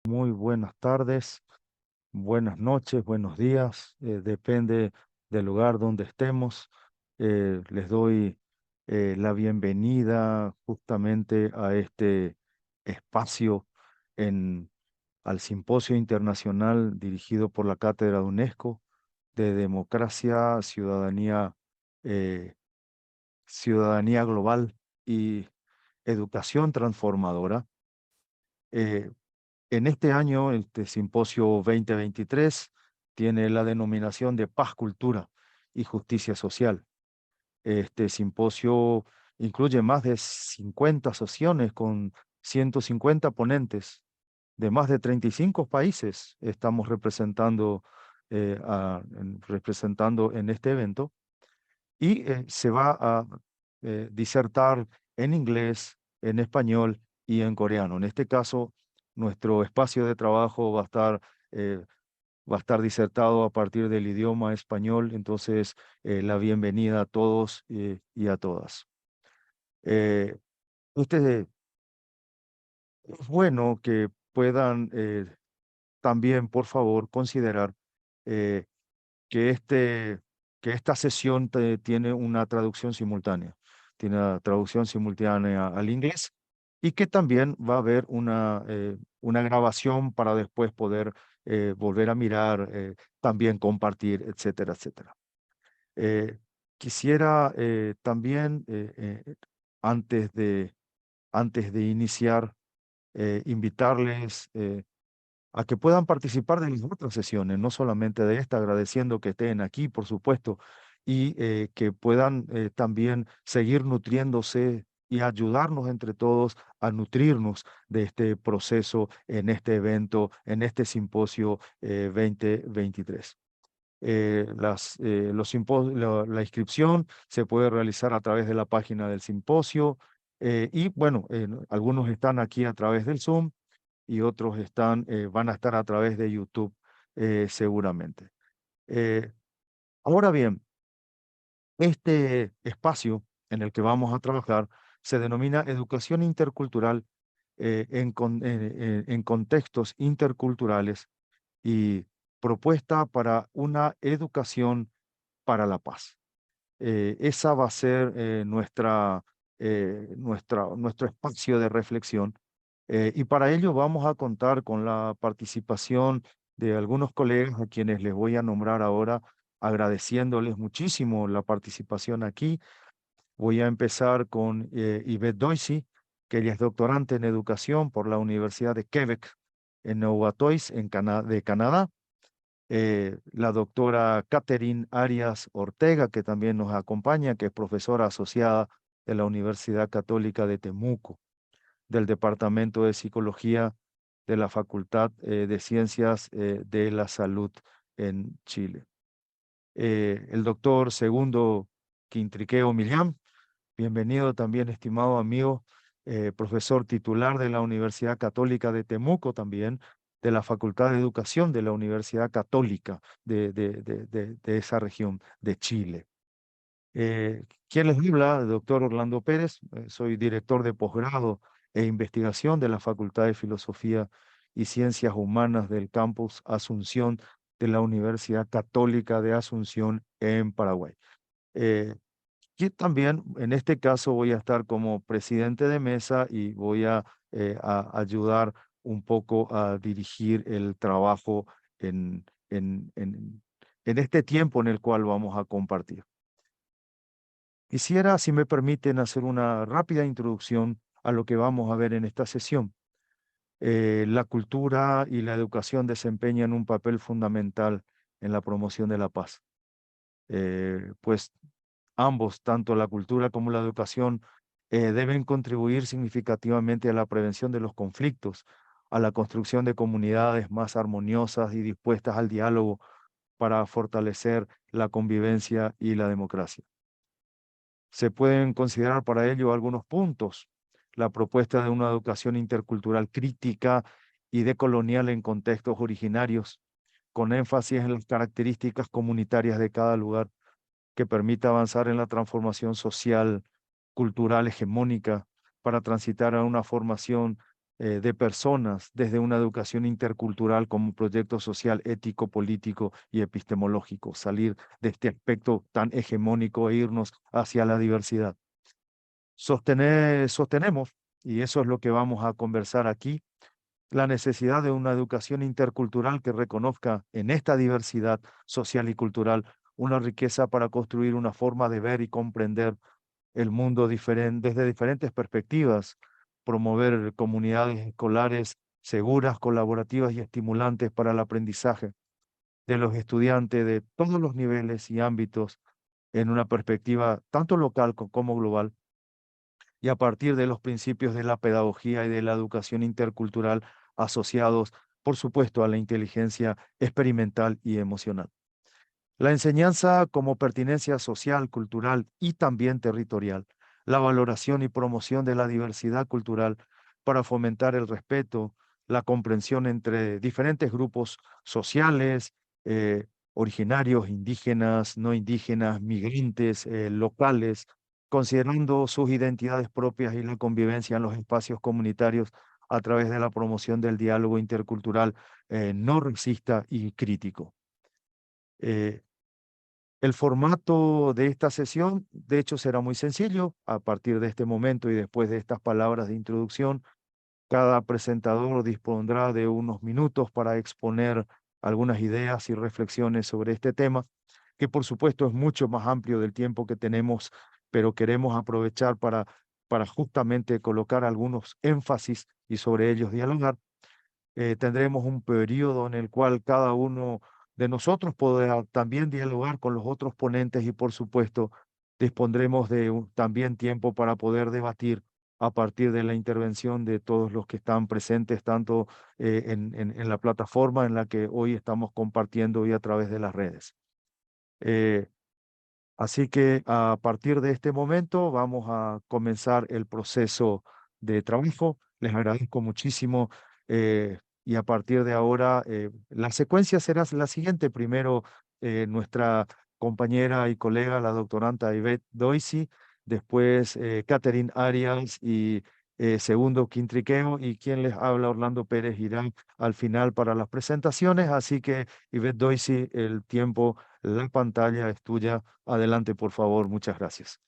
Muy buenas tardes, buenas noches, buenos días, depende del lugar donde estemos. Les doy la bienvenida justamente a este espacio en, al Simposio Internacional dirigido por la Cátedra de UNESCO de Democracia, eh, Ciudadanía Global y Educación Transformadora. Eh, En este año, este simposio 2023 tiene la denominación de Paz, Cultura y Justicia Social. Este simposio incluye más de 50 sesiones con 150 ponentes de más de 35 países. Estamos representando en este evento y se va a disertar en inglés, en español y en coreano. En este caso, nuestro espacio de trabajo eh, va a estar disertado a partir del idioma español, entonces la bienvenida a todos y a todas. Eh, este, es bueno que puedan también, por favor, considerar eh, que, que esta sesión tiene una traducción simultánea, tiene una traducción simultánea al inglés y que también va a haber una grabación para después poder volver a mirar, también compartir, etcétera, etcétera. Eh, Quisiera también, antes antes de iniciar, invitarles a que puedan participar de las otras sesiones, no solamente de esta, agradeciendo que estén aquí, por supuesto, y que puedan también seguir nutriéndose y ayudarnos entre todos a nutrirnos de este proceso en este evento, en este simposio 2023. La inscripción se puede realizar a través de la página del simposio y bueno, algunos están aquí a través del Zoom y otros van a estar a través de YouTube seguramente. Eh, Ahora bien, este espacio en el que vamos a trabajar se denomina educación intercultural en contextos interculturales y propuesta para una educación para la paz. Esa va a ser nuestro espacio de reflexión. Y para ello vamos a contar con la participación de algunos colegas a quienes les voy a nombrar ahora, agradeciéndoles muchísimo la participación aquí. Voy a empezar con Yvette Doisy, que ella es doctorante en educación por la Universidad de Quebec en Nouakchott, de Canadá. La doctora Catherine Arias Ortega, que también nos acompaña, que es profesora asociada de la Universidad Católica de Temuco, del Departamento de Psicología de la Facultad de Ciencias de la Salud en Chile. El doctor Segundo Quintriqueo Millán, bienvenido también, estimado amigo, profesor titular de la Universidad Católica de Temuco también, de la Facultad de Educación de la Universidad Católica de esa región de Chile. ¿Quién les habla? Doctor Orlando Pérez, soy director de posgrado e investigación de la Facultad de Filosofía y Ciencias Humanas del campus Asunción de la Universidad Católica de Asunción en Paraguay. Eh, y también en este caso voy a estar como presidente de mesa y voy a ayudar un poco a dirigir el trabajo en, en, en, en este tiempo en el cual vamos a compartir. Quisiera, si me permiten, hacer una rápida introducción a lo que vamos a ver en esta sesión. La cultura y la educación desempeñan un papel fundamental en la promoción de la paz. Pues ambos, tanto la cultura como la educación, deben contribuir significativamente a la prevención de los conflictos, a la construcción de comunidades más armoniosas y dispuestas al diálogo para fortalecer la convivencia y la democracia. Se pueden considerar para ello algunos puntos. La propuesta de una educación intercultural crítica y decolonial en contextos originarios, con énfasis en las características comunitarias de cada lugar, que permita avanzar en la transformación social, cultural, hegemónica, para transitar a una formación de personas desde una educación intercultural como proyecto social, ético, político y epistemológico, salir de este aspecto tan hegemónico e irnos hacia la diversidad. Sostenemos, y eso es lo que vamos a conversar aquí, la necesidad de una educación intercultural que reconozca en esta diversidad social y cultural una riqueza para construir una forma de ver y comprender el mundo desde diferentes perspectivas, promover comunidades escolares seguras, colaborativas y estimulantes para el aprendizaje de los estudiantes de todos los niveles y ámbitos en una perspectiva tanto local como global, y a partir de los principios de la pedagogía y de la educación intercultural asociados, por supuesto, a la inteligencia experimental y emocional. La enseñanza como pertinencia social, cultural y también territorial. La valoración y promoción de la diversidad cultural para fomentar el respeto, la comprensión entre diferentes grupos sociales, originarios, indígenas, no indígenas, migrantes, locales, considerando sus identidades propias y la convivencia en los espacios comunitarios a través de la promoción del diálogo intercultural no racista y crítico. Eh, el formato de esta sesión, de hecho, será muy sencillo. A partir de este momento y después de estas palabras de introducción, cada presentador dispondrá de unos minutos para exponer algunas ideas y reflexiones sobre este tema, que por supuesto es mucho más amplio del tiempo que tenemos, pero queremos aprovechar para justamente colocar algunos énfasis y sobre ellos dialogar. Tendremos un periodo en el cual cada uno de nosotros podrá también dialogar con los otros ponentes y, por supuesto, dispondremos de también tiempo para poder debatir a partir de la intervención de todos los que están presentes, tanto en la plataforma en la que hoy estamos compartiendo y a través de las redes. Eh, Así que a partir de este momento vamos a comenzar el proceso de trabajo. Les agradezco muchísimo y a partir de ahora la secuencia será la siguiente. Primero nuestra compañera y colega, la doctoranda Yvette Doisy, después Catherine Arias y segundo Quintriqueo, y quien les habla, Orlando Pérez Girán, al final para las presentaciones. Así que Yvette Doisy, el tiempo, la pantalla es tuya. Adelante, por favor. Muchas gracias.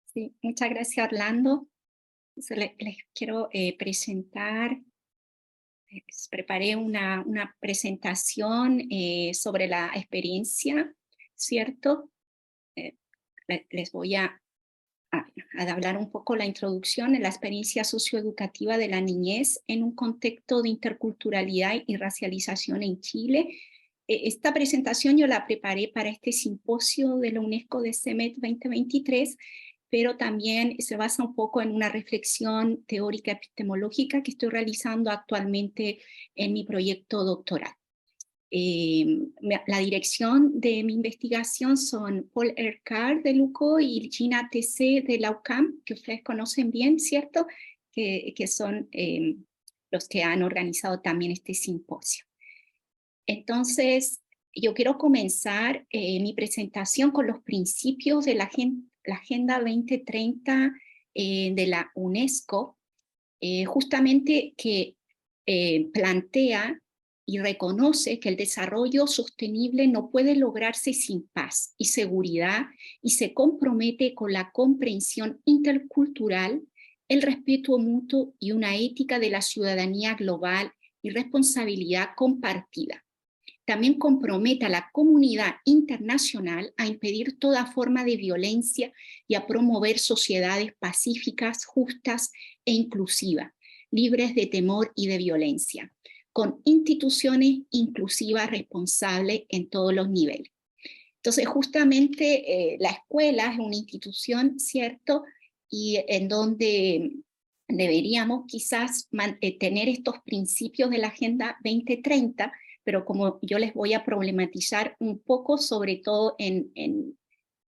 Sí, muchas gracias, Orlando. Les quiero presentar, preparé una presentación sobre la experiencia, ¿cierto? Eh, Les voy a hablar un poco la introducción en la experiencia socioeducativa de la niñez en un contexto de interculturalidad y racialización en Chile. Esta presentación yo la preparé para este simposio de la UNESCO de CEMET 2023, pero también se basa un poco en una reflexión teórica epistemológica que estoy realizando actualmente en mi proyecto doctoral. La dirección de mi investigación son Paul Ercard de LUCO y Gina TC de la UCAM, que ustedes conocen bien, ¿cierto? Que son los que han organizado también este simposio. Entonces, yo quiero comenzar mi presentación con los principios de la Agenda 2030 de la UNESCO, justamente que plantea y reconoce que el desarrollo sostenible no puede lograrse sin paz y seguridad, y se compromete con la comprensión intercultural, el respeto mutuo y una ética de la ciudadanía global y responsabilidad compartida. También compromete a la comunidad internacional a impedir toda forma de violencia y a promover sociedades pacíficas, justas e inclusivas, libres de temor y de violencia, con instituciones inclusivas responsables en todos los niveles. Entonces, justamente la escuela es una institución, ¿cierto? Y en donde deberíamos quizás tener estos principios de la Agenda 2030, pero como yo les voy a problematizar un poco, sobre todo en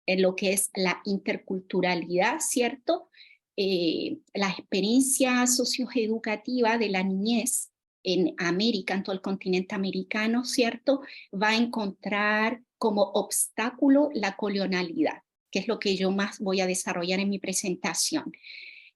lo que es la interculturalidad, ¿cierto? La experiencia socioeducativa de la niñez en América, en todo el continente americano, ¿cierto? Va a encontrar como obstáculo la colonialidad, que es lo que yo más voy a desarrollar en mi presentación.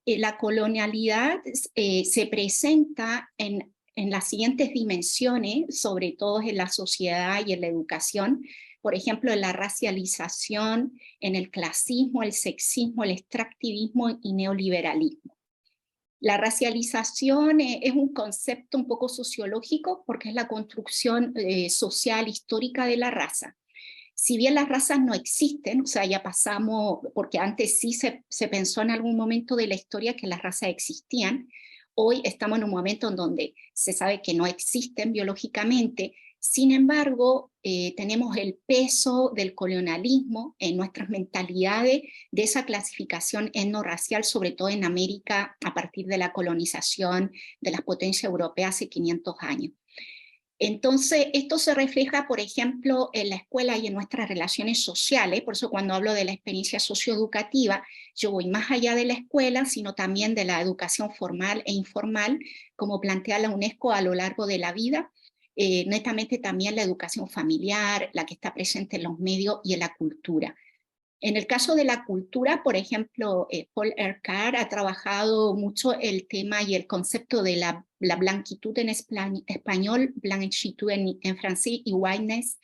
la colonialidad se presenta en las siguientes dimensiones, sobre todo en la sociedad y en la educación, por ejemplo, en la racialización, en el clasismo, el sexismo, el extractivismo y neoliberalismo. La racialización es un concepto un poco sociológico porque es la construcción social histórica de la raza. Si bien las razas no existen, o sea, ya pasamos, porque antes sí se pensó en algún momento de la historia que las razas existían, hoy estamos en un momento en donde se sabe que no existen biológicamente. Sin embargo, tenemos el peso del colonialismo en nuestras mentalidades de esa clasificación etnorracial, sobre todo en América, a partir de la colonización de las potencias europeas hace 500 años. Entonces, esto se refleja, por ejemplo, en la escuela y en nuestras relaciones sociales. Por eso cuando hablo de la experiencia socioeducativa, yo voy más allá de la escuela, sino también de la educación formal e informal, como plantea la UNESCO a lo largo de la vida. Netamente también la educación familiar, la que está presente en los medios y en la cultura. En el caso de la cultura, por ejemplo, Paul Ercar ha trabajado mucho el tema y el concepto de la blanquitud en español, blanchitud en francés y whiteness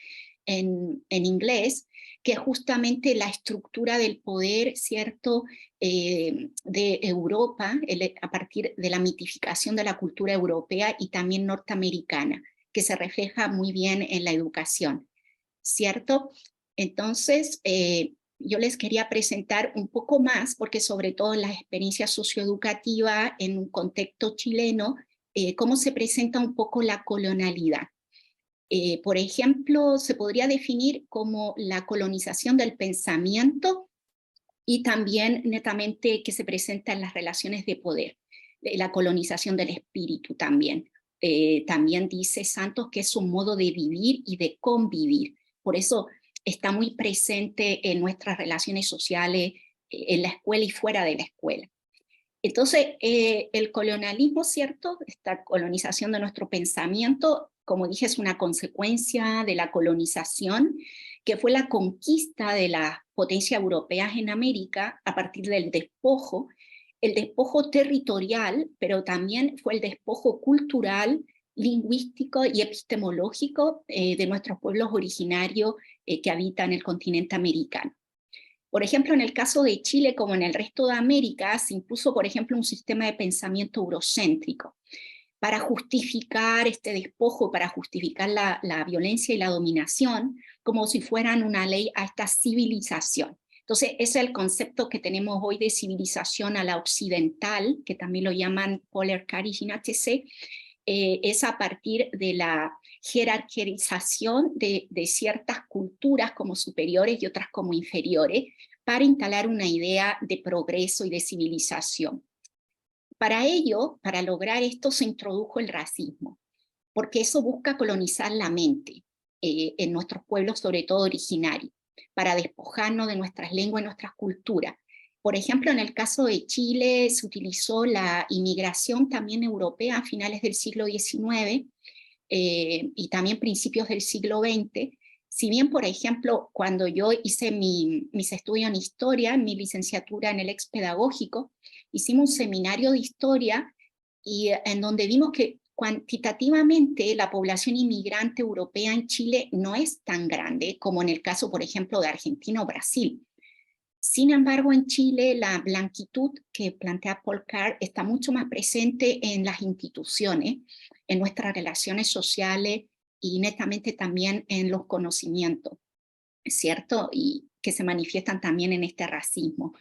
en inglés, que es justamente la estructura del poder, ¿cierto?, de Europa, a partir de la mitificación de la cultura europea y también norteamericana, que se refleja muy bien en la educación, ¿cierto? Entonces, yo les quería presentar un poco más, porque sobre todo en las experiencias socioeducativas en un contexto chileno, cómo se presenta un poco la colonialidad. Por ejemplo, se podría definir como la colonización del pensamiento y también netamente que se presenta en las relaciones de poder, la colonización del espíritu también. También dice Santos que es un modo de vivir y de convivir. Por eso está muy presente en nuestras relaciones sociales, en la escuela y fuera de la escuela. Entonces, el colonialismo, ¿cierto? Esta colonización de nuestro pensamiento, como dije, es una consecuencia de la colonización, que fue la conquista de las potencias europeas en América a partir del despojo, el despojo territorial, pero también fue el despojo cultural, lingüístico y epistemológico de nuestros pueblos originarios que habitan el continente americano. Por ejemplo, en el caso de Chile, como en el resto de América, se impuso, por ejemplo, un sistema de pensamiento eurocéntrico para justificar este despojo, para justificar la violencia y la dominación, como si fueran una ley a esta civilización. Entonces, ese es el concepto que tenemos hoy de civilización a la occidental, que también lo llaman Paul Ercar y Gina TC, es a partir de la jerarquización de ciertas culturas como superiores y otras como inferiores, para instalar una idea de progreso y de civilización. Para ello, para lograr esto, se introdujo el racismo, porque eso busca colonizar la mente en nuestros pueblos, sobre todo originarios, para despojarnos de nuestras lenguas y nuestras culturas. Por ejemplo, en el caso de Chile se utilizó la inmigración también europea a finales del siglo XIX y también principios del siglo XX. Si bien, por ejemplo, cuando yo hice mis estudios en historia, mi licenciatura en el ex pedagógico, hicimos un seminario de historia y en donde vimos que cuantitativamente la población inmigrante europea en Chile no es tan grande como en el caso, por ejemplo, de Argentina o Brasil. Sin embargo, en Chile la blanquitud que plantea Paul Carr está mucho más presente en las instituciones, en nuestras relaciones sociales y netamente también en los conocimientos, ¿cierto? Y que se manifiestan también en este racismo.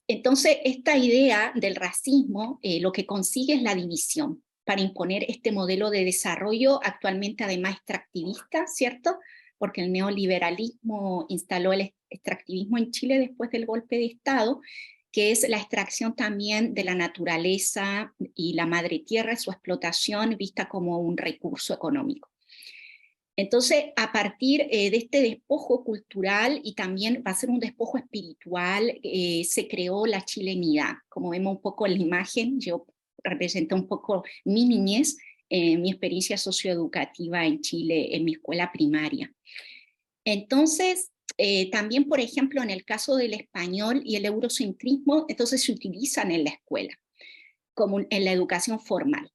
Entonces, esta idea del racismo lo que consigue es la división para imponer este modelo de desarrollo actualmente además extractivista, ¿cierto? Porque el neoliberalismo instaló el extractivismo en Chile después del golpe de Estado, que es la extracción también de la naturaleza y la madre tierra, su explotación vista como un recurso económico. Entonces, a partir de este despojo cultural y también va a ser un despojo espiritual, se creó la chilenidad. Como vemos un poco en la imagen, yo representé un poco mi niñez, mi experiencia socioeducativa en Chile, en mi escuela primaria. Entonces, también, por ejemplo, en el caso del español y el eurocentrismo, entonces se utilizan en la escuela, como en la educación formal,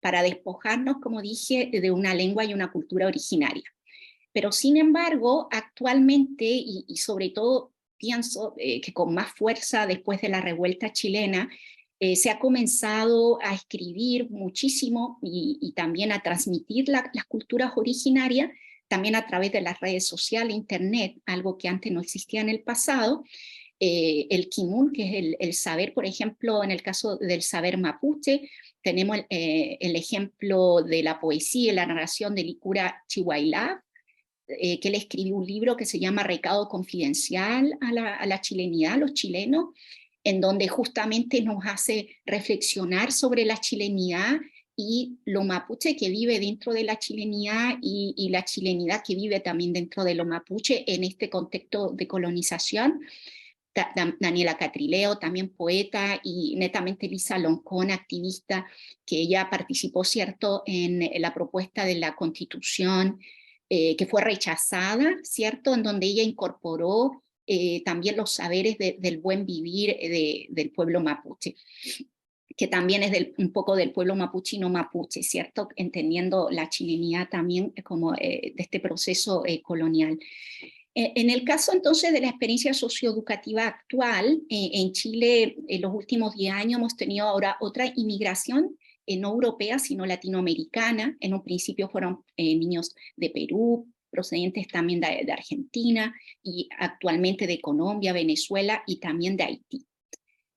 para despojarnos, como dije, de una lengua y una cultura originaria. Pero sin embargo, actualmente, y sobre todo pienso que con más fuerza después de la revuelta chilena, se ha comenzado a escribir muchísimo y también a transmitir las culturas originarias, también a través de las redes sociales, internet, algo que antes no existía en el pasado. El Kimun, que es el saber, por ejemplo, en el caso del saber mapuche, tenemos el ejemplo de la poesía y la narración de Licura Chihuahua, que él escribió un libro que se llama Recado Confidencial a la chilenidad, a los chilenos, en donde justamente nos hace reflexionar sobre la chilenidad y lo mapuche que vive dentro de la chilenidad y la chilenidad que vive también dentro de lo mapuche en este contexto de colonización. Daniela Catrileo, también poeta, y netamente Lisa Loncón, activista, que ella participó, ¿cierto?, en la propuesta de la Constitución, que fue rechazada, ¿cierto?, en donde ella incorporó también los saberes del buen vivir del pueblo mapuche, que también es un poco del pueblo mapuche y no mapuche, ¿cierto?, entendiendo la chilenidad también como de este proceso colonial. En el caso entonces de la experiencia socioeducativa actual, en Chile en los últimos 10 años hemos tenido ahora otra inmigración, no europea, sino latinoamericana. En un principio fueron niños de Perú, procedentes también de Argentina, y actualmente de Colombia, Venezuela y también de Haití.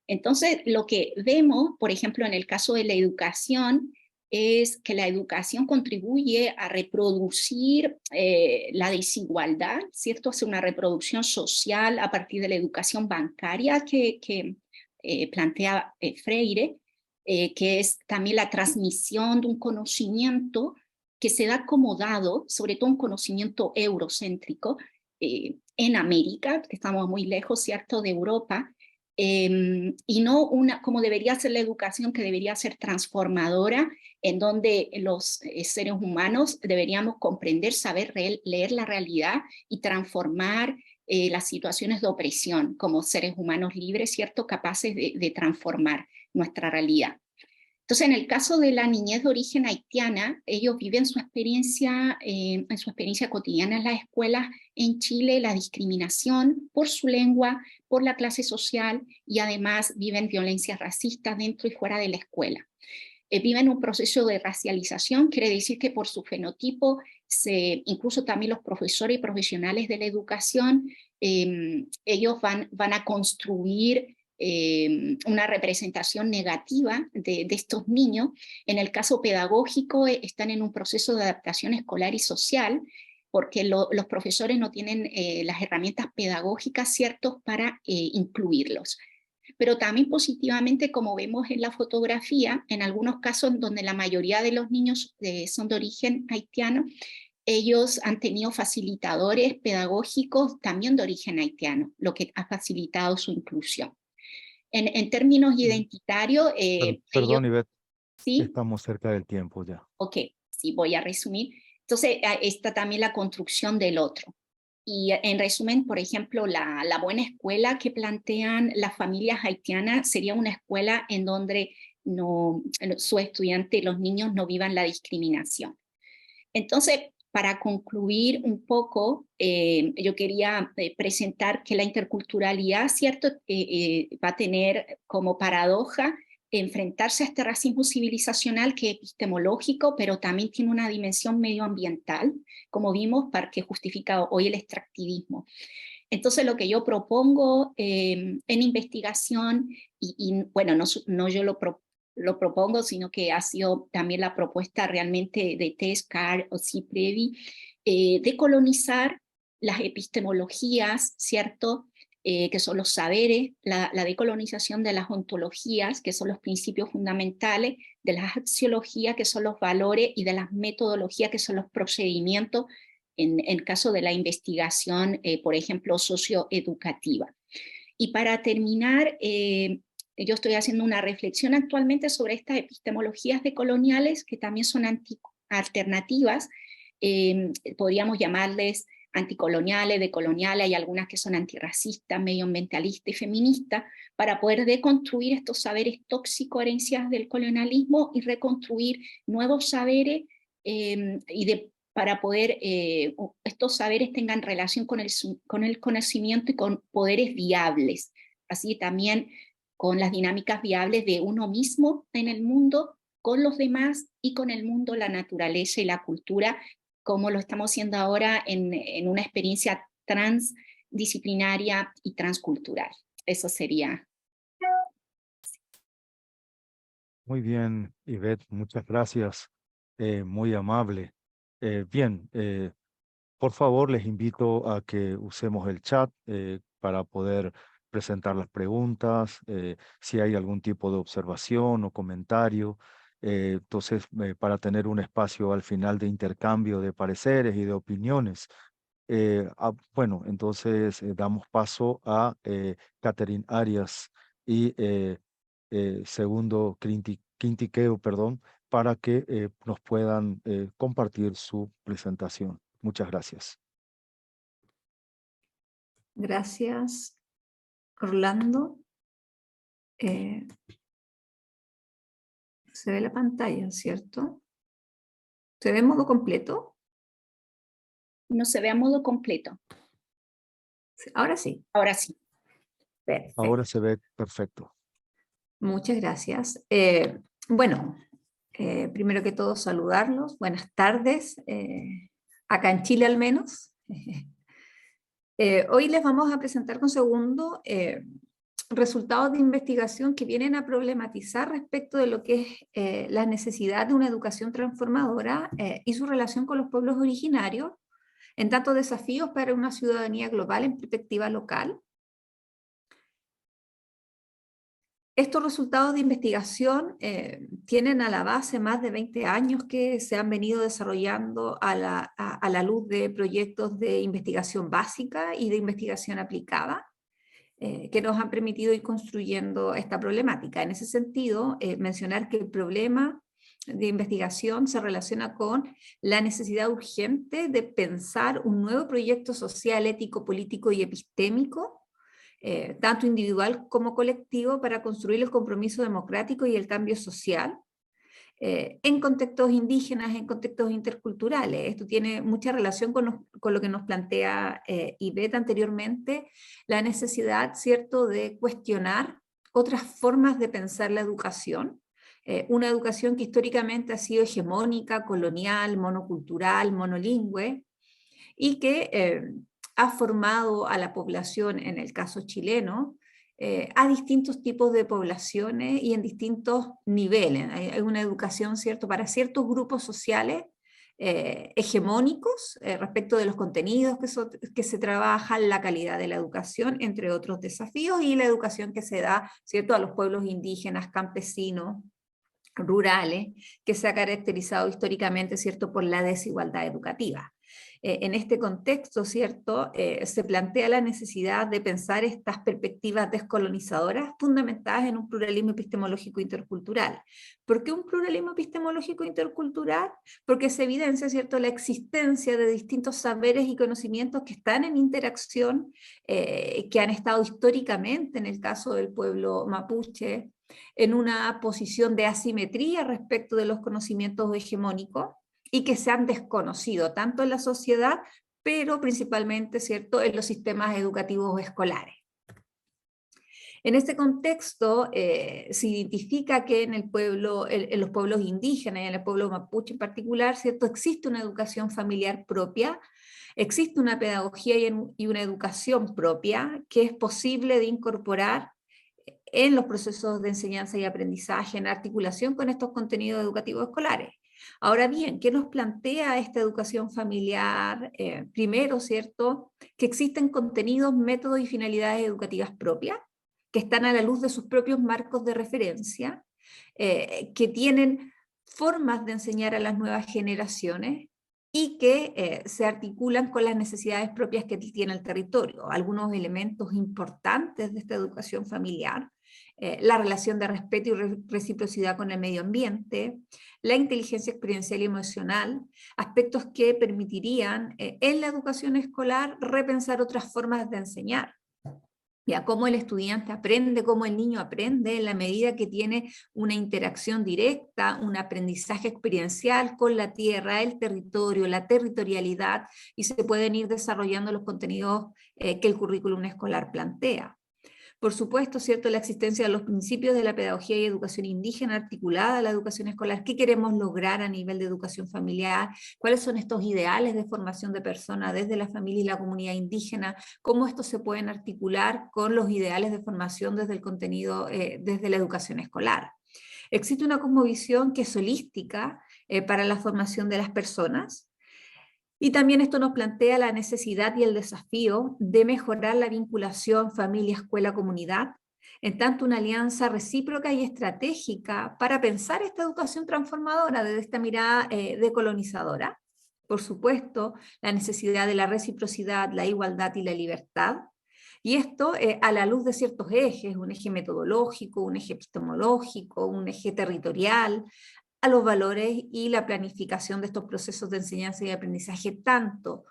Entonces, lo que vemos, por ejemplo, en el caso de la educación, es que la educación contribuye a reproducir la desigualdad, ¿cierto? Hace una reproducción social a partir de la educación bancaria que plantea Freire, que es también la transmisión de un conocimiento que se da como dado, sobre todo un conocimiento eurocéntrico, en América, que estamos muy lejos, ¿cierto?, de Europa, y no como debería ser la educación, que debería ser transformadora, en donde los seres humanos deberíamos comprender, saber leer la realidad y transformar las situaciones de opresión como seres humanos libres, ¿cierto?, capaces de transformar nuestra realidad. Entonces, en el caso de la niñez de origen haitiana, ellos viven su experiencia, en su experiencia cotidiana en las escuelas en Chile, la discriminación por su lengua, por la clase social, y además viven violencias racistas dentro y fuera de la escuela. Viven un proceso de racialización, quiere decir que por su fenotipo, incluso también los profesores y profesionales de la educación, ellos van a construir una representación negativa de estos niños. En el caso pedagógico, están en un proceso de adaptación escolar y social, porque los profesores no tienen las herramientas pedagógicas, ¿cierto?, para incluirlos. Pero también positivamente, como vemos en la fotografía, en algunos casos donde la mayoría de los niños son de origen haitiano, ellos han tenido facilitadores pedagógicos también de origen haitiano, lo que ha facilitado su inclusión. En términos identitarios, ellos, Perdón, Ivette, ¿sí? estamos cerca del tiempo ya. Ok, sí, voy a resumir. Entonces, está también la construcción del otro. Y en resumen, por ejemplo, la buena escuela que plantean las familias haitianas sería una escuela en donde sus estudiantes, los niños, no vivan la discriminación. Entonces, para concluir un poco, yo quería presentar que la interculturalidad, ¿cierto?, va a tener como paradoja enfrentarse a este racismo civilizacional que es epistemológico, pero también tiene una dimensión medioambiental, como vimos, para que justifica hoy el extractivismo. Entonces, lo que yo propongo en investigación, y bueno, no yo lo propongo, sino que ha sido también la propuesta realmente de Tess, Carr o Ciprevi, de colonizar las epistemologías, ¿cierto?, que son los saberes, la decolonización de las ontologías, que son los principios fundamentales, de las axiologías, que son los valores, y de las metodologías, que son los procedimientos, en el caso de la investigación, por ejemplo, socioeducativa. Y para terminar, yo estoy haciendo una reflexión actualmente sobre estas epistemologías decoloniales, que también son alternativas, podríamos llamarles anticoloniales, decoloniales, hay algunas que son antirracistas, medioambientalistas y feministas, para poder deconstruir estos saberes tóxicos, herencias del colonialismo, y reconstruir nuevos saberes para poder estos saberes tengan relación con el conocimiento y con poderes viables, así también con las dinámicas viables de uno mismo en el mundo, con los demás y con el mundo, la naturaleza y la cultura, como lo estamos haciendo ahora en una experiencia transdisciplinaria y transcultural. Eso sería. Muy bien, Ivette, muchas gracias. Muy amable. Bien, por favor, les invito a que usemos el chat para poder presentar las preguntas, si hay algún tipo de observación o comentario. Entonces, para tener un espacio al final de intercambio de pareceres y de opiniones. Bueno, entonces damos paso a Catherine Arias y segundo Quintiqueo, perdón, para que nos puedan compartir su presentación. Muchas gracias. Gracias, Orlando. Se ve la pantalla, ¿cierto? ¿Se ve en modo completo? No se ve a modo completo. Ahora sí. Ahora sí. Perfecto. Ahora se ve perfecto. Muchas gracias. Bueno, primero que todo saludarlos. Buenas tardes, acá en Chile al menos. Hoy les vamos a presentar con segundo resultados de investigación que vienen a problematizar respecto de lo que es la necesidad de una educación transformadora y su relación con los pueblos originarios, en tanto desafíos para una ciudadanía global en perspectiva local. Estos resultados de investigación tienen a la base más de 20 años que se han venido desarrollando a la luz de proyectos de investigación básica y de investigación aplicada, que nos han permitido ir construyendo esta problemática. En ese sentido, mencionar que el problema de investigación se relaciona con la necesidad urgente de pensar un nuevo proyecto social, ético, político y epistémico, tanto individual como colectivo, para construir el compromiso democrático y el cambio social, en contextos indígenas, en contextos interculturales. Esto tiene mucha relación con lo que nos plantea Ivette anteriormente, la necesidad, ¿cierto?, de cuestionar otras formas de pensar la educación, una educación que históricamente ha sido hegemónica, colonial, monocultural, monolingüe, y que ha formado a la población, en el caso chileno, a distintos tipos de poblaciones y en distintos niveles. Hay una educación, ¿cierto?, para ciertos grupos sociales hegemónicos respecto de los contenidos que se trabajan, la calidad de la educación, entre otros desafíos, y la educación que se da, ¿cierto?, a los pueblos indígenas, campesinos, rurales, que se ha caracterizado históricamente, ¿cierto?, por la desigualdad educativa. En este contexto, ¿cierto?, se plantea la necesidad de pensar estas perspectivas descolonizadoras fundamentadas en un pluralismo epistemológico intercultural. ¿Por qué un pluralismo epistemológico intercultural? Porque se evidencia, ¿cierto?, la existencia de distintos saberes y conocimientos que están en interacción, que han estado históricamente, en el caso del pueblo mapuche, en una posición de asimetría respecto de los conocimientos hegemónicos, y que se han desconocido tanto en la sociedad, pero principalmente, ¿cierto?, en los sistemas educativos escolares. En este contexto se identifica que en los pueblos indígenas y en el pueblo mapuche en particular, ¿cierto?, existe una educación familiar propia, existe una pedagogía y una educación propia que es posible de incorporar en los procesos de enseñanza y aprendizaje en articulación con estos contenidos educativos escolares. Ahora bien, ¿qué nos plantea esta educación familiar? Primero, ¿cierto?, que existen contenidos, métodos y finalidades educativas propias, que están a la luz de sus propios marcos de referencia, que tienen formas de enseñar a las nuevas generaciones y que se articulan con las necesidades propias que tiene el territorio. Algunos elementos importantes de esta educación familiar la relación de respeto y reciprocidad con el medio ambiente, la inteligencia experiencial y emocional, aspectos que permitirían en la educación escolar repensar otras formas de enseñar. Ya, cómo el estudiante aprende, cómo el niño aprende en la medida que tiene una interacción directa, un aprendizaje experiencial con la tierra, el territorio, la territorialidad, y se pueden ir desarrollando los contenidos que el currículum escolar plantea. Por supuesto, ¿cierto?, la existencia de los principios de la pedagogía y educación indígena articulada a la educación escolar. ¿Qué queremos lograr a nivel de educación familiar? ¿Cuáles son estos ideales de formación de personas desde la familia y la comunidad indígena? ¿Cómo estos se pueden articular con los ideales de formación desde el contenido, desde la educación escolar? Existe una cosmovisión que es holística para la formación de las personas. Y también esto nos plantea la necesidad y el desafío de mejorar la vinculación familia-escuela-comunidad, en tanto una alianza recíproca y estratégica para pensar esta educación transformadora desde esta mirada decolonizadora. Por supuesto, la necesidad de la reciprocidad, la igualdad y la libertad. Y esto a la luz de ciertos ejes, un eje metodológico, un eje epistemológico, un eje territorial, a los valores y la planificación de estos procesos de enseñanza y aprendizaje, tanto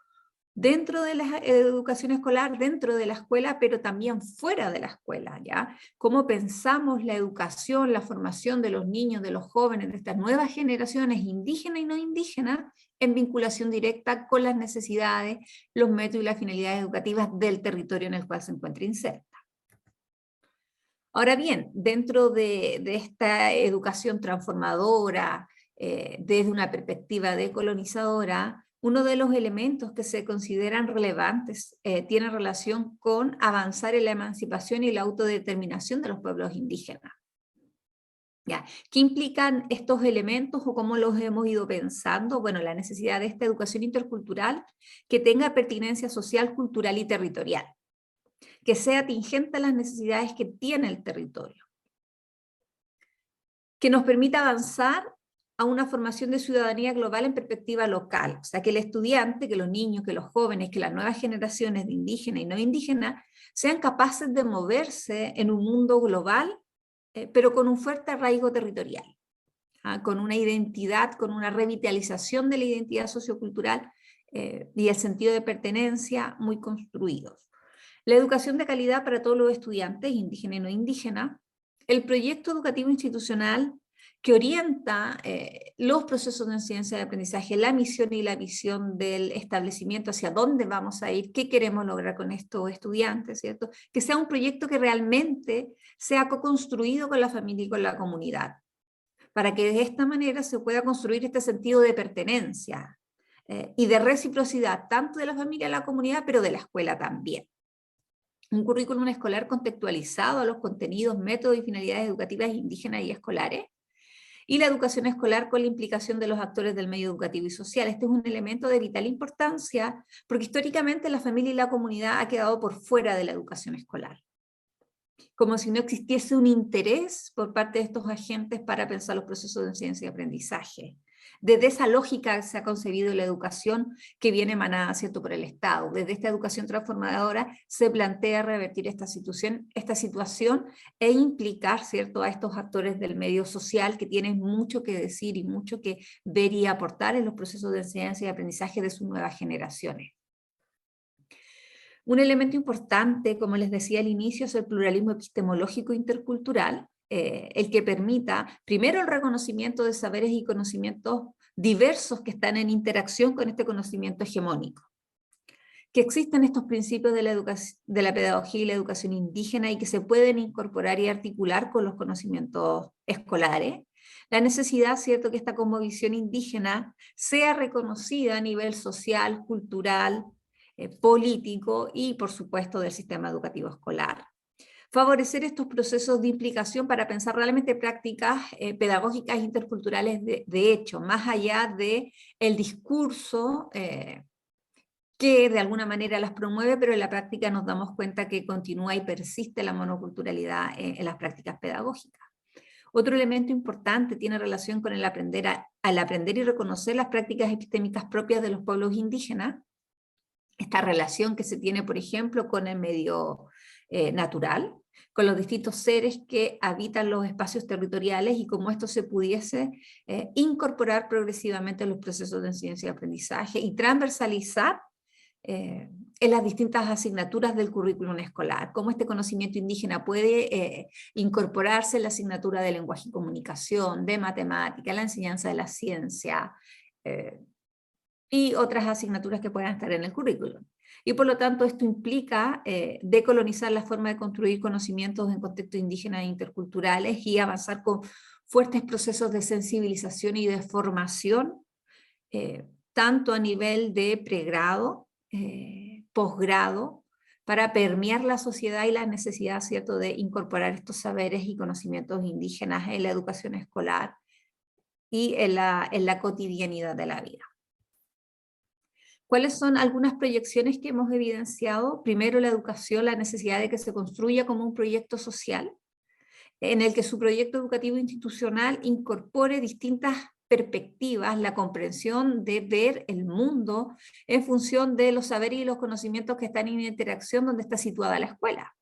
dentro de la educación escolar, dentro de la escuela, pero también fuera de la escuela, ¿ya? Cómo pensamos la educación, la formación de los niños, de los jóvenes, de estas nuevas generaciones indígenas y no indígenas, en vinculación directa con las necesidades, los métodos y las finalidades educativas del territorio en el cual se encuentra inserta. Ahora bien, dentro de esta educación transformadora, desde una perspectiva decolonizadora, uno de los elementos que se consideran relevantes tiene relación con avanzar en la emancipación y la autodeterminación de los pueblos indígenas. ¿Ya? ¿Qué implican estos elementos o cómo los hemos ido pensando? Bueno, la necesidad de esta educación intercultural que tenga pertinencia social, cultural y territorial, que sea tingente a las necesidades que tiene el territorio, que nos permita avanzar a una formación de ciudadanía global en perspectiva local, o sea, que el estudiante, que los niños, que los jóvenes, que las nuevas generaciones de indígenas y no indígenas sean capaces de moverse en un mundo global, pero con un fuerte arraigo territorial, con una identidad, con una revitalización de la identidad sociocultural y el sentido de pertenencia muy construidos. La educación de calidad para todos los estudiantes, indígenas y no indígenas, el proyecto educativo institucional que orienta los procesos de enseñanza y aprendizaje, la misión y la visión del establecimiento, hacia dónde vamos a ir, qué queremos lograr con estos estudiantes, ¿cierto? Que sea un proyecto que realmente sea co-construido con la familia y con la comunidad, para que de esta manera se pueda construir este sentido de pertenencia y de reciprocidad, tanto de la familia y la comunidad, pero de la escuela también. Un currículum escolar contextualizado a los contenidos, métodos y finalidades educativas indígenas y escolares, y la educación escolar con la implicación de los actores del medio educativo y social. Este es un elemento de vital importancia, porque históricamente la familia y la comunidad ha quedado por fuera de la educación escolar, como si no existiese un interés por parte de estos agentes para pensar los procesos de enseñanza y aprendizaje. Desde esa lógica se ha concebido la educación que viene emanada, ¿cierto?, por el Estado. Desde esta educación transformadora se plantea revertir esta situación e implicar, ¿cierto?, a estos actores del medio social que tienen mucho que decir y mucho que ver y aportar en los procesos de enseñanza y aprendizaje de sus nuevas generaciones. Un elemento importante, como les decía al inicio, es el pluralismo epistemológico intercultural, el que permita, primero, el reconocimiento de saberes y conocimientos diversos que están en interacción con este conocimiento hegemónico. Que existen estos principios de la pedagogía y la educación indígena y que se pueden incorporar y articular con los conocimientos escolares. La necesidad, ¿cierto?, que esta cosmovisión indígena sea reconocida a nivel social, cultural, político y, por supuesto, del sistema educativo escolar. Favorecer estos procesos de implicación para pensar realmente prácticas pedagógicas interculturales de hecho, más allá del discurso que de alguna manera las promueve, pero en la práctica nos damos cuenta que continúa y persiste la monoculturalidad en las prácticas pedagógicas. Otro elemento importante tiene relación con el al aprender y reconocer las prácticas epistémicas propias de los pueblos indígenas, esta relación que se tiene, por ejemplo, con el medio natural, con los distintos seres que habitan los espacios territoriales y cómo esto se pudiese incorporar progresivamente en los procesos de enseñanza y aprendizaje y transversalizar en las distintas asignaturas del currículum escolar, cómo este conocimiento indígena puede incorporarse en la asignatura de lenguaje y comunicación, de matemática, la enseñanza de la ciencia y otras asignaturas que puedan estar en el currículum. Y por lo tanto esto implica decolonizar la forma de construir conocimientos en contextos indígenas e interculturales y avanzar con fuertes procesos de sensibilización y de formación, tanto a nivel de pregrado, posgrado, para permear la sociedad y la necesidad, ¿cierto?, de incorporar estos saberes y conocimientos indígenas en la educación escolar y en la cotidianidad de la vida. ¿Cuáles son algunas proyecciones que hemos evidenciado? Primero, la educación, la necesidad de que se construya como un proyecto social, en el que su proyecto educativo institucional incorpore distintas perspectivas, la comprensión de ver el mundo en función de los saberes y los conocimientos que están en interacción donde está situada la escuela.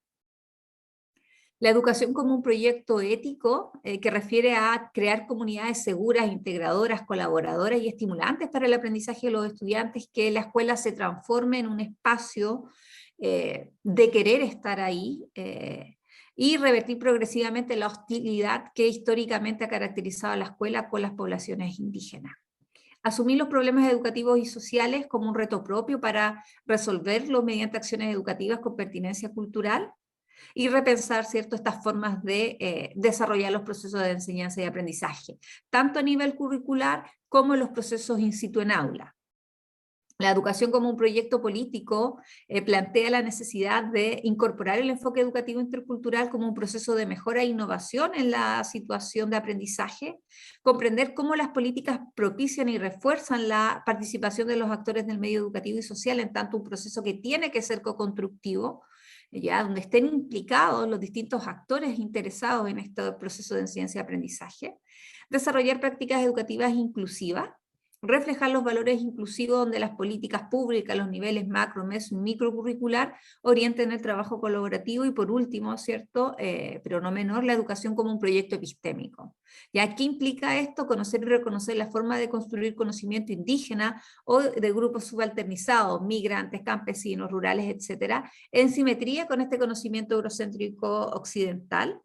La educación como un proyecto ético que refiere a crear comunidades seguras, integradoras, colaboradoras y estimulantes para el aprendizaje de los estudiantes, que la escuela se transforme en un espacio de querer estar ahí y revertir progresivamente la hostilidad que históricamente ha caracterizado a la escuela con las poblaciones indígenas. Asumir los problemas educativos y sociales como un reto propio para resolverlos mediante acciones educativas con pertinencia cultural, y repensar, ¿cierto?, estas formas de desarrollar los procesos de enseñanza y aprendizaje, tanto a nivel curricular como en los procesos in situ en aula. La educación como un proyecto político plantea la necesidad de incorporar el enfoque educativo intercultural como un proceso de mejora e innovación en la situación de aprendizaje, comprender cómo las políticas propician y refuerzan la participación de los actores del medio educativo y social en tanto un proceso que tiene que ser co-constructivo, ya donde estén implicados los distintos actores interesados en este proceso de enseñanza y aprendizaje, desarrollar prácticas educativas inclusivas, reflejar los valores inclusivos donde las políticas públicas, los niveles macro, meso y microcurricular orienten el trabajo colaborativo y por último, ¿cierto? Pero no menor, la educación como un proyecto epistémico. ¿Y aquí implica esto? Conocer y reconocer la forma de construir conocimiento indígena o de grupos subalternizados, migrantes, campesinos, rurales, etcétera, en simetría con este conocimiento eurocéntrico occidental,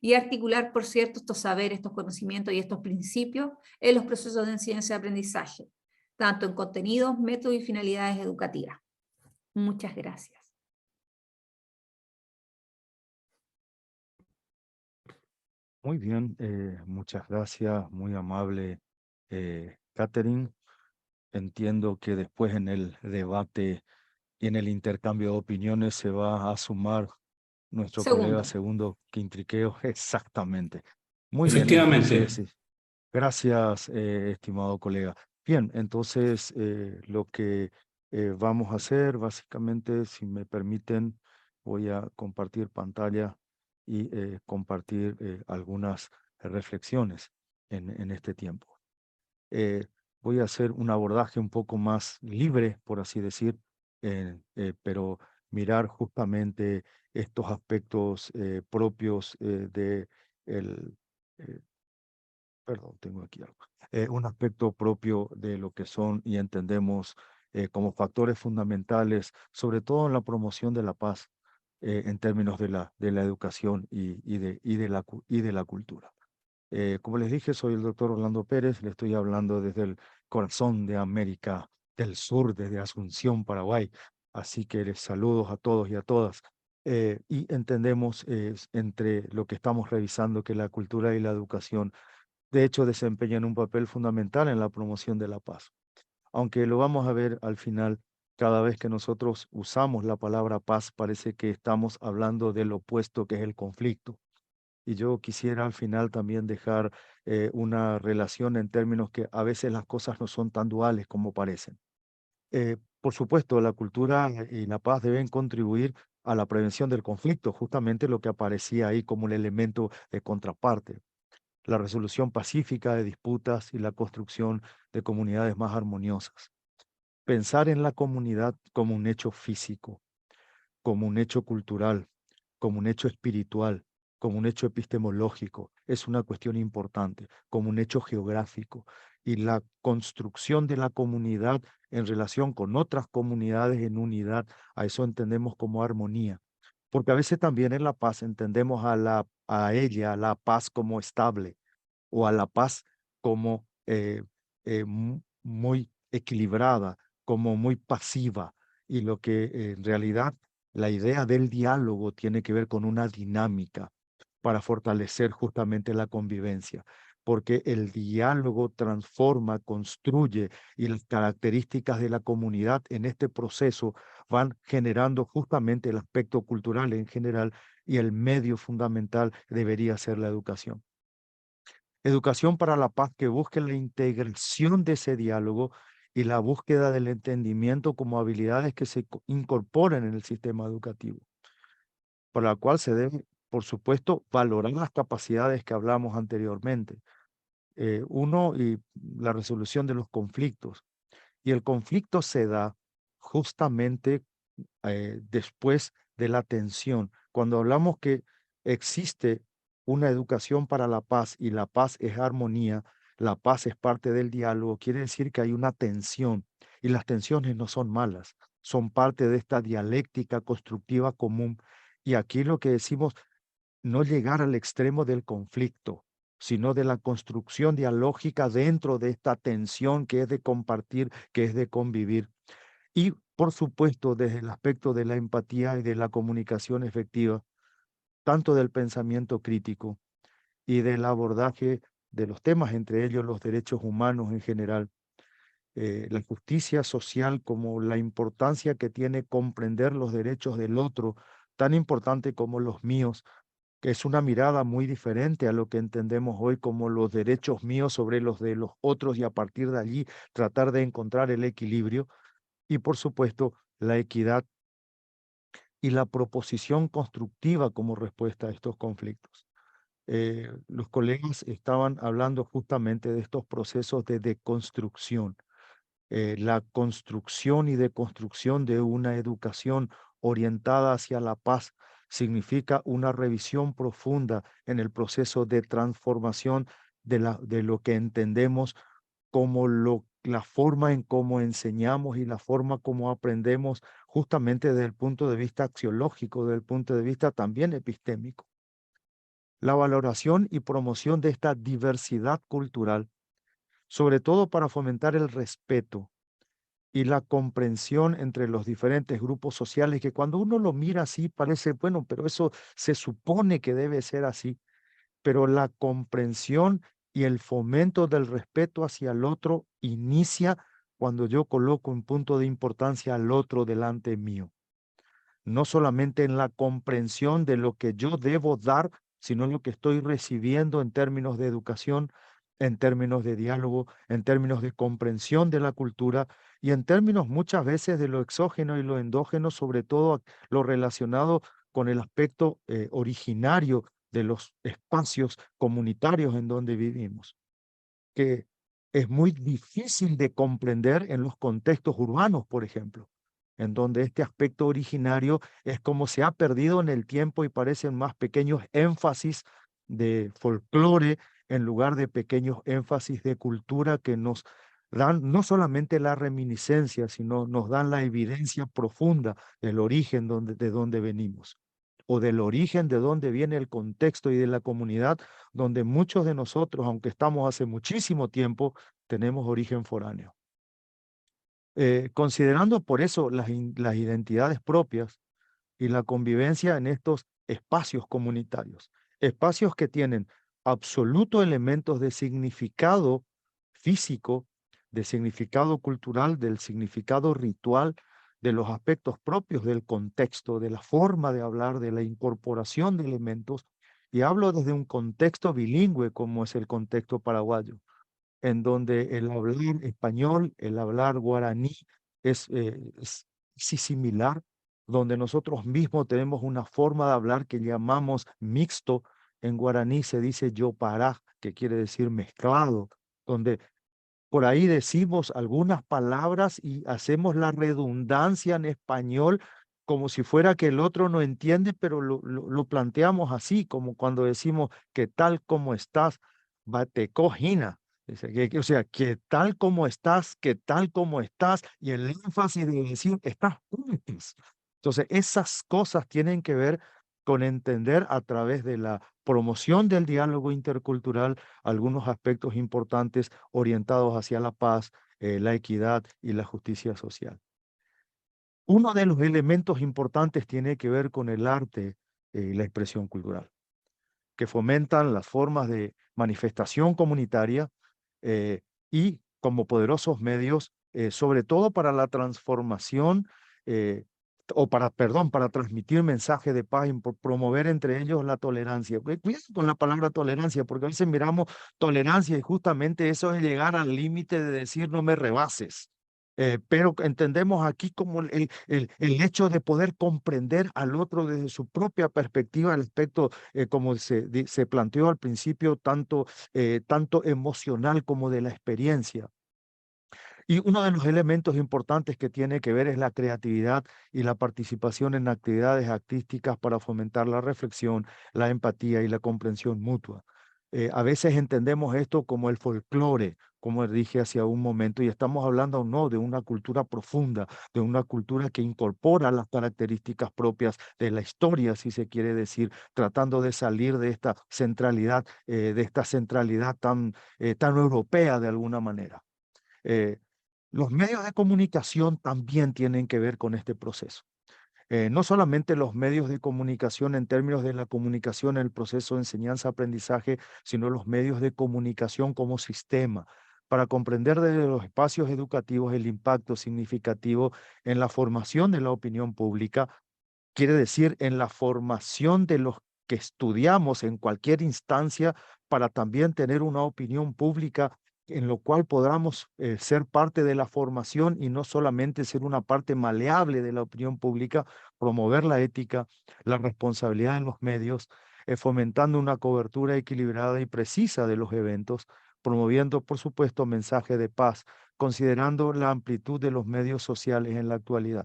y articular, por cierto, estos saberes, estos conocimientos y estos principios en los procesos de enseñanza y aprendizaje, tanto en contenidos, métodos y finalidades educativas. Muchas gracias. Muy bien, muchas gracias, muy amable, Catherine. Entiendo que después en el debate y en el intercambio de opiniones se va a sumar nuestro colega Segundo. Segundo Quintriqueo. Exactamente. Muy bien, entonces, Efectivamente. gracias, estimado colega. Bien, entonces lo que vamos a hacer, básicamente, si me permiten, voy a compartir pantalla y compartir algunas reflexiones en este tiempo. Voy a hacer un abordaje un poco más libre, por así decir, pero mirar justamente estos aspectos propios de el, eh, perdón, tengo aquí algo, un aspecto propio de lo que son y entendemos como factores fundamentales, sobre todo en la promoción de la paz, en términos de la educación y de la cultura. Como les dije, soy el doctor Orlando Pérez, le estoy hablando desde el corazón de América del Sur, desde Asunción, Paraguay. Así que les saludos a todos y a todas. Y entendemos entre lo que estamos revisando que la cultura y la educación, de hecho, desempeñan un papel fundamental en la promoción de la paz. Aunque lo vamos a ver al final, cada vez que nosotros usamos la palabra paz, parece que estamos hablando del opuesto que es el conflicto. Y yo quisiera al final también dejar una relación en términos que a veces las cosas no son tan duales como parecen. Por supuesto, la cultura y la paz deben contribuir a la prevención del conflicto, justamente lo que aparecía ahí como un elemento de contraparte, la resolución pacífica de disputas y la construcción de comunidades más armoniosas. Pensar en la comunidad como un hecho físico, como un hecho cultural, como un hecho espiritual, como un hecho epistemológico, es una cuestión importante, como un hecho geográfico. Y la construcción de la comunidad en relación con otras comunidades en unidad, a eso entendemos como armonía. Porque a veces también en la paz entendemos a la paz como estable o a la paz como muy equilibrada, como muy pasiva. Y lo que en realidad la idea del diálogo tiene que ver con una dinámica para fortalecer justamente la convivencia, porque el diálogo transforma, construye y las características de la comunidad en este proceso van generando justamente el aspecto cultural en general y el medio fundamental debería ser la educación. Educación para la paz que busque la integración de ese diálogo y la búsqueda del entendimiento como habilidades que se incorporen en el sistema educativo, para la cual se debe, por supuesto, valorar las capacidades que hablamos anteriormente. Uno, y la resolución de los conflictos. Y el conflicto se da justamente después de la tensión. Cuando hablamos que existe una educación para la paz y la paz es armonía, la paz es parte del diálogo, quiere decir que hay una tensión y las tensiones no son malas, son parte de esta dialéctica constructiva común. Y aquí lo que decimos, no llegar al extremo del conflicto, sino de la construcción dialógica dentro de esta tensión que es de compartir, que es de convivir. Y, por supuesto, desde el aspecto de la empatía y de la comunicación efectiva, tanto del pensamiento crítico y del abordaje de los temas, entre ellos los derechos humanos en general, la justicia social como la importancia que tiene comprender los derechos del otro, tan importante como los míos, que es una mirada muy diferente a lo que entendemos hoy como los derechos míos sobre los de los otros y a partir de allí tratar de encontrar el equilibrio y, por supuesto, la equidad y la proposición constructiva como respuesta a estos conflictos. Los colegas estaban hablando justamente de estos procesos de deconstrucción, la construcción y deconstrucción de una educación orientada hacia la paz significa una revisión profunda en el proceso de transformación de lo que entendemos como la forma en cómo enseñamos y la forma como aprendemos justamente desde el punto de vista axiológico, desde el punto de vista también epistémico. La valoración y promoción de esta diversidad cultural, sobre todo para fomentar el respeto y la comprensión entre los diferentes grupos sociales, que cuando uno lo mira así parece, bueno, pero eso se supone que debe ser así, pero la comprensión y el fomento del respeto hacia el otro inicia cuando yo coloco un punto de importancia al otro delante mío. No solamente en la comprensión de lo que yo debo dar, sino en lo que estoy recibiendo en términos de educación, en términos de diálogo, en términos de comprensión de la cultura y en términos muchas veces de lo exógeno y lo endógeno, sobre todo lo relacionado con el aspecto originario de los espacios comunitarios en donde vivimos, que es muy difícil de comprender en los contextos urbanos, por ejemplo, en donde este aspecto originario es como se ha perdido en el tiempo y parecen más pequeños énfasis de folclore en lugar de pequeños énfasis de cultura que nos dan no solamente la reminiscencia, sino nos dan la evidencia profunda del origen de donde venimos o del origen de dónde viene el contexto y de la comunidad donde muchos de nosotros, aunque estamos hace muchísimo tiempo, tenemos origen foráneo. Considerando por eso las identidades propias y la convivencia en estos espacios comunitarios, espacios que tienen absoluto elementos de significado físico, de significado cultural, del significado ritual, de los aspectos propios del contexto, de la forma de hablar, de la incorporación de elementos, y hablo desde un contexto bilingüe como es el contexto paraguayo en donde el hablar español, el hablar guaraní es sí similar, donde nosotros mismos tenemos una forma de hablar que llamamos mixto. En guaraní se dice yopará, que quiere decir mezclado, donde por ahí decimos algunas palabras y hacemos la redundancia en español como si fuera que el otro no entiende, pero lo planteamos así, como cuando decimos que tal como estás, te cojina. Dice o sea, que tal como estás, que tal como estás, y el énfasis de decir, estás juntos. Entonces, esas cosas tienen que ver con entender a través de la promoción del diálogo intercultural algunos aspectos importantes orientados hacia la paz, la equidad y la justicia social. Uno de los elementos importantes tiene que ver con el arte y la expresión cultural, que fomentan las formas de manifestación comunitaria eh, y como poderosos medios, sobre todo para la transformación eh, o para, perdón, para transmitir mensajes de paz y promover entre ellos la tolerancia. Cuidado con la palabra tolerancia, porque a veces miramos tolerancia y justamente eso es llegar al límite de decir no me rebases. Pero entendemos aquí como el hecho de poder comprender al otro desde su propia perspectiva, el aspecto como se planteó al principio, tanto emocional como de la experiencia. Y uno de los elementos importantes que tiene que ver es la creatividad y la participación en actividades artísticas para fomentar la reflexión, la empatía y la comprensión mutua. A veces entendemos esto como el folclore, como dije hace un momento, y estamos hablando no de una cultura profunda, de una cultura que incorpora las características propias de la historia, si se quiere decir, tratando de salir de esta centralidad tan europea de alguna manera. Eh, los medios de comunicación también tienen que ver con este proceso. No solamente los medios de comunicación en términos de la comunicación en el proceso de enseñanza-aprendizaje, sino los medios de comunicación como sistema, para comprender desde los espacios educativos el impacto significativo en la formación de la opinión pública, quiere decir en la formación de los que estudiamos en cualquier instancia para también tener una opinión pública en lo cual podamos ser parte de la formación y no solamente ser una parte maleable de la opinión pública, promover la ética, la responsabilidad en los medios, fomentando una cobertura equilibrada y precisa de los eventos, promoviendo, por supuesto, mensajes de paz, considerando la amplitud de los medios sociales en la actualidad.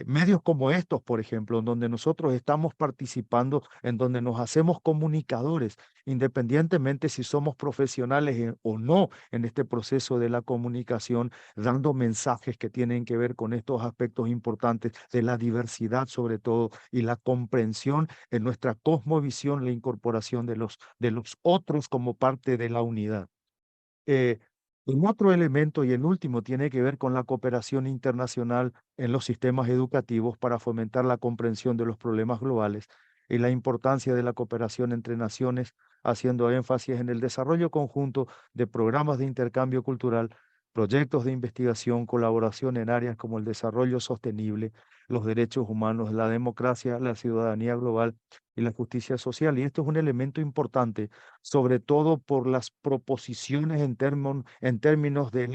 Medios como estos, por ejemplo, en donde nosotros estamos participando, en donde nos hacemos comunicadores, independientemente si somos profesionales o no en este proceso de la comunicación, dando mensajes que tienen que ver con estos aspectos importantes de la diversidad sobre todo y la comprensión en nuestra cosmovisión, la incorporación de los otros como parte de la unidad. Eh, un otro elemento y el último tiene que ver con la cooperación internacional en los sistemas educativos para fomentar la comprensión de los problemas globales y la importancia de la cooperación entre naciones, haciendo énfasis en el desarrollo conjunto de programas de intercambio cultural, proyectos de investigación, colaboración en áreas como el desarrollo sostenible, los derechos humanos, la democracia, la ciudadanía global y la justicia social. Y esto es un elemento importante sobre todo por las proposiciones en términos de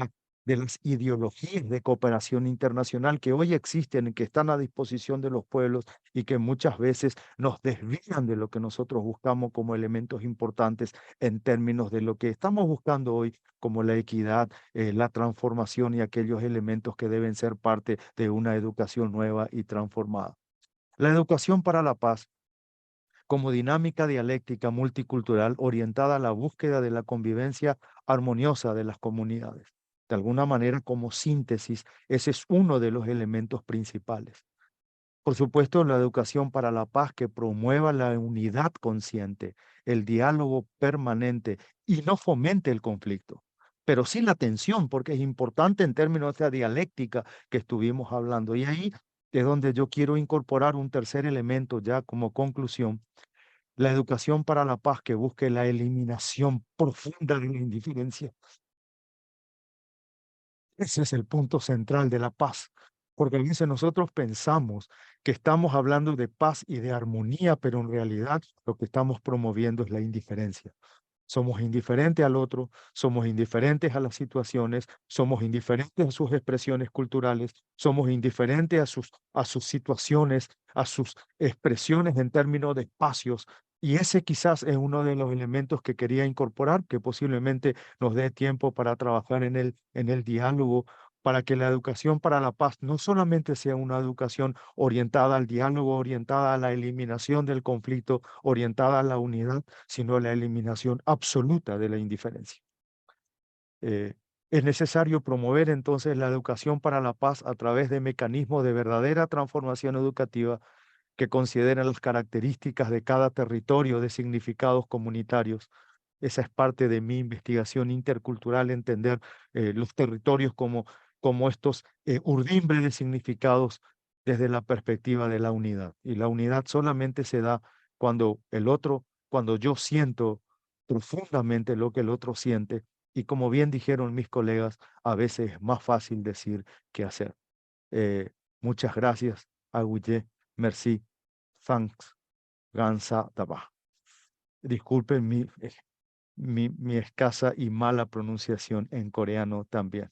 las ideologías de cooperación internacional que hoy existen y que están a disposición de los pueblos y que muchas veces nos desvían de lo que nosotros buscamos como elementos importantes en términos de lo que estamos buscando hoy como la equidad, la transformación y aquellos elementos que deben ser parte de una educación nueva y transformada. La educación para la paz como dinámica dialéctica multicultural orientada a la búsqueda de la convivencia armoniosa de las comunidades. De alguna manera, como síntesis, ese es uno de los elementos principales. Por supuesto, la educación para la paz que promueva la unidad consciente, el diálogo permanente y no fomente el conflicto, pero sí la tensión, porque es importante en términos de esta dialéctica que estuvimos hablando. Y ahí es donde yo quiero incorporar un tercer elemento ya como conclusión, la educación para la paz que busque la eliminación profunda de la indiferencia. Ese es el punto central de la paz, porque a veces nosotros pensamos que estamos hablando de paz y de armonía, pero en realidad lo que estamos promoviendo es la indiferencia. Somos indiferentes al otro, somos indiferentes a las situaciones, somos indiferentes a sus expresiones culturales, somos indiferentes a sus situaciones, a sus expresiones en términos de espacios. Y ese quizás es uno de los elementos que quería incorporar, que posiblemente nos dé tiempo para trabajar en el diálogo para que la educación para la paz no solamente sea una educación orientada al diálogo, orientada a la eliminación del conflicto, orientada a la unidad, sino a la eliminación absoluta de la indiferencia. Es necesario promover entonces la educación para la paz a través de mecanismos de verdadera transformación educativa que consideren las características de cada territorio de significados comunitarios. Esa es parte de mi investigación intercultural, entender los territorios como estos urdimbre de significados desde la perspectiva de la unidad. Y la unidad solamente se da cuando el otro, cuando yo siento profundamente lo que el otro siente. Y como bien dijeron mis colegas, a veces es más fácil decir que hacer. Muchas gracias, Aguye, merci, thanks, gansa daba. Disculpen mi escasa y mala pronunciación en coreano también.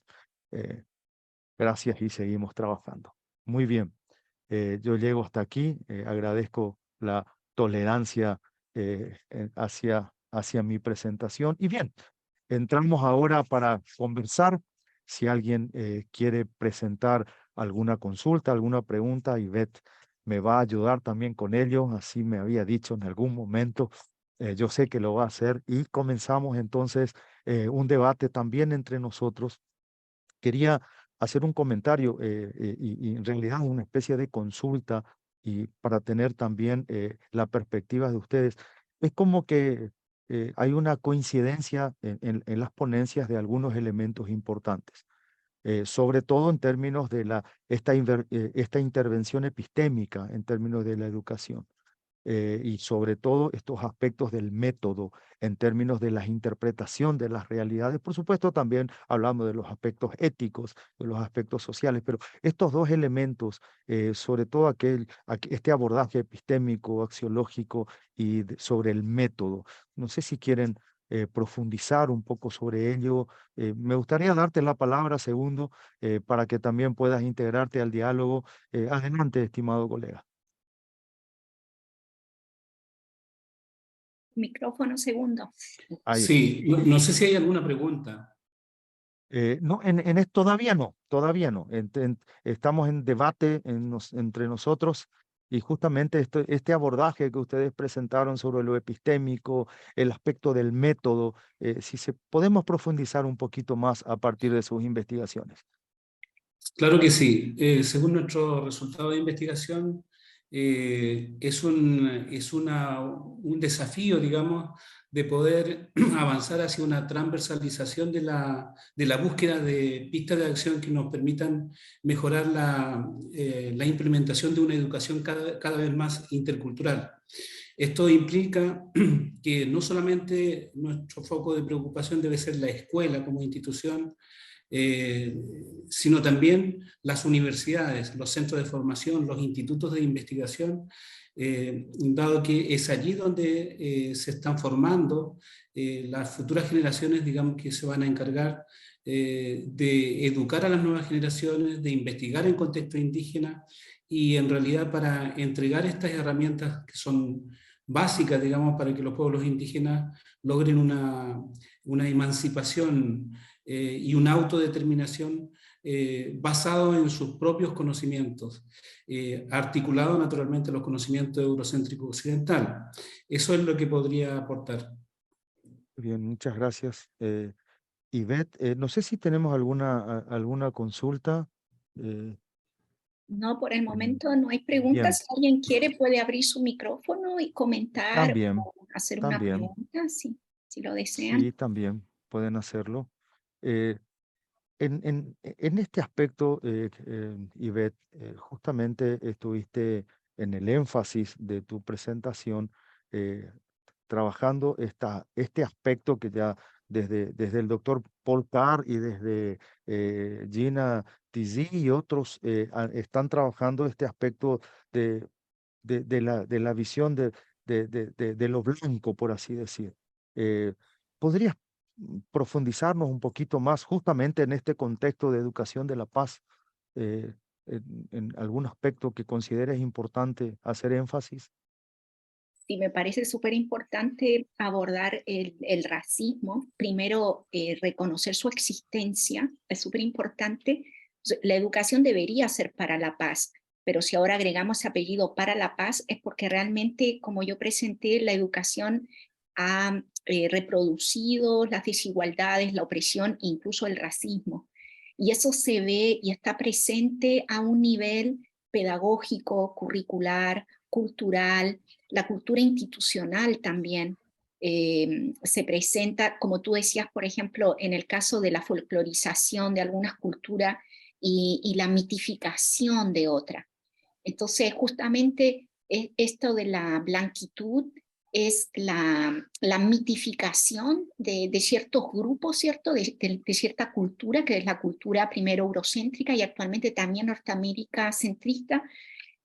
Gracias y seguimos trabajando. Muy bien, yo llego hasta aquí. Agradezco la tolerancia hacia mi presentación. Y bien, entramos ahora para conversar. Si alguien quiere presentar alguna consulta, alguna pregunta, Ivette me va a ayudar también con ello. Así me había dicho en algún momento. Yo sé que lo va a hacer y comenzamos entonces un debate también entre nosotros. Quería hacer un comentario y en realidad una especie de consulta y para tener también la perspectiva de ustedes. Es como que hay una coincidencia en las ponencias de algunos elementos importantes, sobre todo en términos de esta intervención epistémica en términos de la educación y sobre todo estos aspectos del método en términos de la interpretación de las realidades. Por supuesto, también hablamos de los aspectos éticos, de los aspectos sociales, pero estos dos elementos, sobre todo este abordaje epistémico, axiológico y sobre el método. No sé si quieren profundizar un poco sobre ello. Me gustaría darte la palabra, segundo, para que también puedas integrarte al diálogo. Adelante, estimado colega. Micrófono segundo. Ahí está. Sí, no sé si hay alguna pregunta. No, todavía no, todavía no. Estamos en debate entre nosotros y justamente este abordaje que ustedes presentaron sobre lo epistémico, el aspecto del método, podemos profundizar un poquito más a partir de sus investigaciones. Claro que sí. Según nuestro resultado de investigación, es un desafío, digamos, de poder avanzar hacia una transversalización de la búsqueda de pistas de acción que nos permitan mejorar la implementación de una educación cada vez más intercultural. Esto implica que no solamente nuestro foco de preocupación debe ser la escuela como institución, sino también las universidades, los centros de formación, los institutos de investigación, dado que es allí donde se están formando las futuras generaciones, digamos, que se van a encargar de educar a las nuevas generaciones, de investigar en contexto indígena y en realidad para entregar estas herramientas que son básicas, digamos, para que los pueblos indígenas logren una emancipación y una autodeterminación basado en sus propios conocimientos, articulado naturalmente a los conocimientos eurocéntricos occidental. Eso es lo que podría aportar. Bien, muchas gracias. Ivette, no sé si tenemos alguna consulta. No, por el Mm, momento no hay Bien, preguntas. Si alguien quiere, puede abrir su micrófono y comentar también, o hacer una también, pregunta, si lo desean. sí, también pueden hacerlo. Eh, en este aspecto, Ivette, justamente estuviste en el énfasis de tu presentación eh, trabajando este aspecto que ya desde el doctor Paul Carr y desde Gina Tizi y otros están trabajando este aspecto de, de la visión de lo blanco, por así decir. ¿Podrías profundizarnos un poquito más justamente en este contexto de educación de la paz, en algún aspecto que consideres importante hacer énfasis? Sí, me parece súper importante abordar el racismo. Primero, reconocer su existencia es súper importante La educación debería ser para la paz, pero si ahora agregamos ese apellido para la paz es porque realmente, como yo presenté, la educación ha reproducido las desigualdades, la opresión, incluso el racismo. Y eso se ve y está presente a un nivel pedagógico, curricular, cultural, la cultura institucional también. Se presenta, como tú decías, por ejemplo, en el caso de la folclorización de algunas culturas y la mitificación de otras. Entonces, justamente esto de la blanquitud es la mitificación de ciertos grupos, ¿cierto? De cierta cultura, que es la cultura primero eurocéntrica y actualmente también Norteamérica centrista,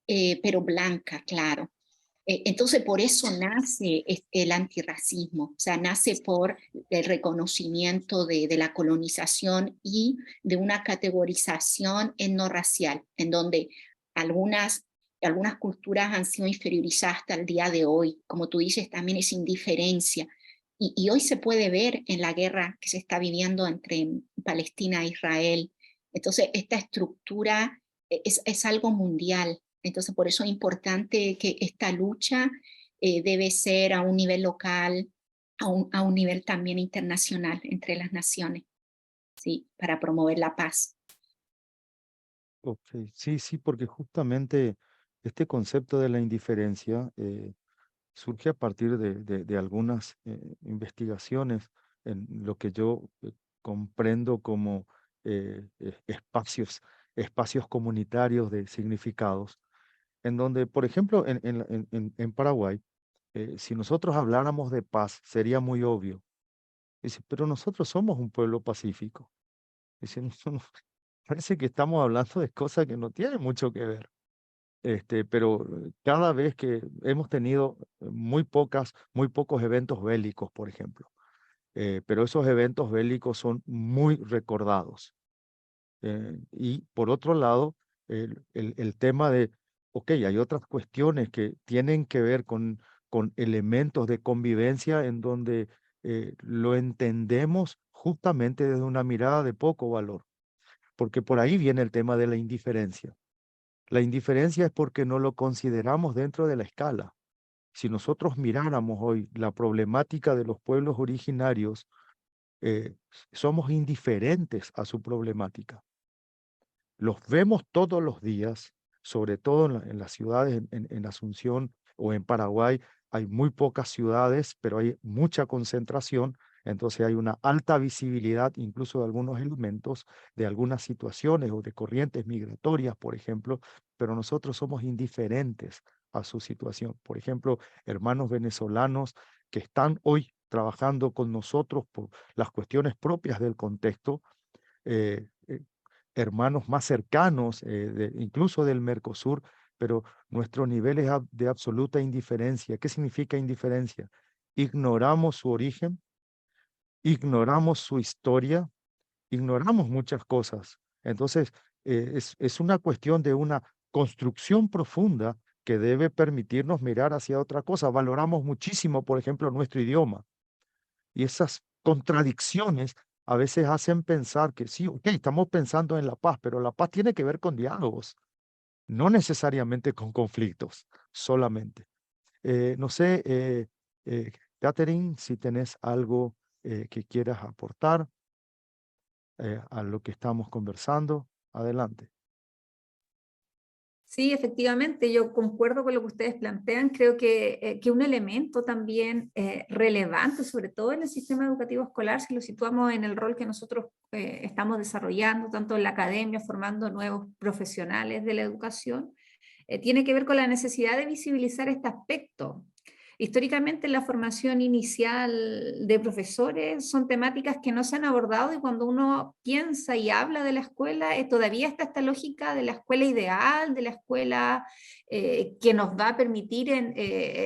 pero blanca, claro. Entonces, por eso nace el antirracismo, o sea, nace por el reconocimiento de la colonización y de una categorización etnorracial, en donde algunas culturas han sido inferiorizadas hasta el día de hoy. Como tú dices, también es indiferencia. Y hoy se puede ver en la guerra que se está viviendo entre Palestina e Israel. Entonces, esta estructura es algo mundial. Entonces, por eso es importante que esta lucha debe ser a un nivel local, a un nivel también internacional entre las naciones, ¿sí? Para promover la paz. Ok, sí, sí, porque justamente este concepto de la indiferencia surge a partir de algunas investigaciones en lo que yo comprendo como espacios comunitarios de significados, en donde, por ejemplo, en Paraguay, si nosotros habláramos de paz, sería muy obvio. Dice, pero nosotros somos un pueblo pacífico. Dice, parece que estamos hablando de cosas que no tienen mucho que ver. Pero cada vez que hemos tenido muy pocos eventos bélicos, por ejemplo, pero esos eventos bélicos son muy recordados. Y por otro lado, el tema de, ok, hay otras cuestiones que tienen que ver con elementos de convivencia en donde lo entendemos justamente desde una mirada de poco valor, porque por ahí viene el tema de la indiferencia. La indiferencia es porque no lo consideramos dentro de la escala. Si nosotros miráramos hoy la problemática de los pueblos originarios, eh, somos indiferentes a su problemática. Los vemos todos los días, sobre todo en las ciudades, en Asunción o en Paraguay. Hay muy pocas ciudades, pero hay mucha concentración. Entonces hay una alta visibilidad incluso de algunos elementos, de algunas situaciones o de corrientes migratorias, por ejemplo, pero nosotros somos indiferentes a su situación. Por ejemplo, hermanos venezolanos que están hoy trabajando con nosotros por las cuestiones propias del contexto, eh, eh, hermanos más cercanos, incluso del Mercosur, pero nuestro nivel es de absoluta indiferencia. ¿Qué significa indiferencia? Ignoramos su origen, ignoramos su historia, ignoramos muchas cosas. Entonces, es una cuestión de una construcción profunda que debe permitirnos mirar hacia otra cosa. Valoramos muchísimo, por ejemplo, nuestro idioma. Y esas contradicciones a veces hacen pensar que sí, ok, estamos pensando en la paz, pero la paz tiene que ver con diálogos, no necesariamente con conflictos, solamente. No sé, Catherine, si tenés algo que quieras aportar a lo que estamos conversando, adelante. Sí, efectivamente, yo concuerdo con lo que ustedes plantean. Creo que un elemento también relevante, sobre todo en el sistema educativo escolar, si lo situamos en el rol que nosotros estamos desarrollando, tanto en la academia, formando nuevos profesionales de la educación, tiene que ver con la necesidad de visibilizar este aspecto. Históricamente, la formación inicial de profesores son temáticas que no se han abordado, y cuando uno piensa y habla de la escuela, todavía está esta lógica de la escuela ideal, de la escuela que nos va a permitir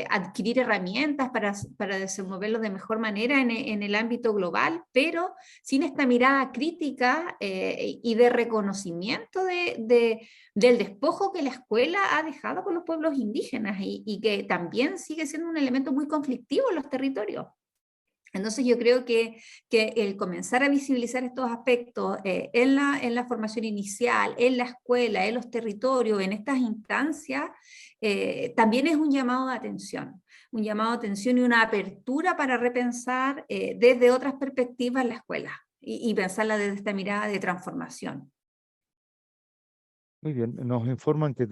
adquirir herramientas para desenvolverlo de mejor manera en el ámbito global, pero sin esta mirada crítica y de reconocimiento del despojo que la escuela ha dejado con los pueblos indígenas, y que también sigue siendo un elemento muy conflictivo en los territorios. Entonces yo creo que el comenzar a visibilizar estos aspectos en la formación inicial, en la escuela, en los territorios, en estas instancias, también es un llamado de atención. Un llamado de atención y una apertura para repensar desde otras perspectivas la escuela y pensarla desde esta mirada de transformación. Muy bien, nos informan que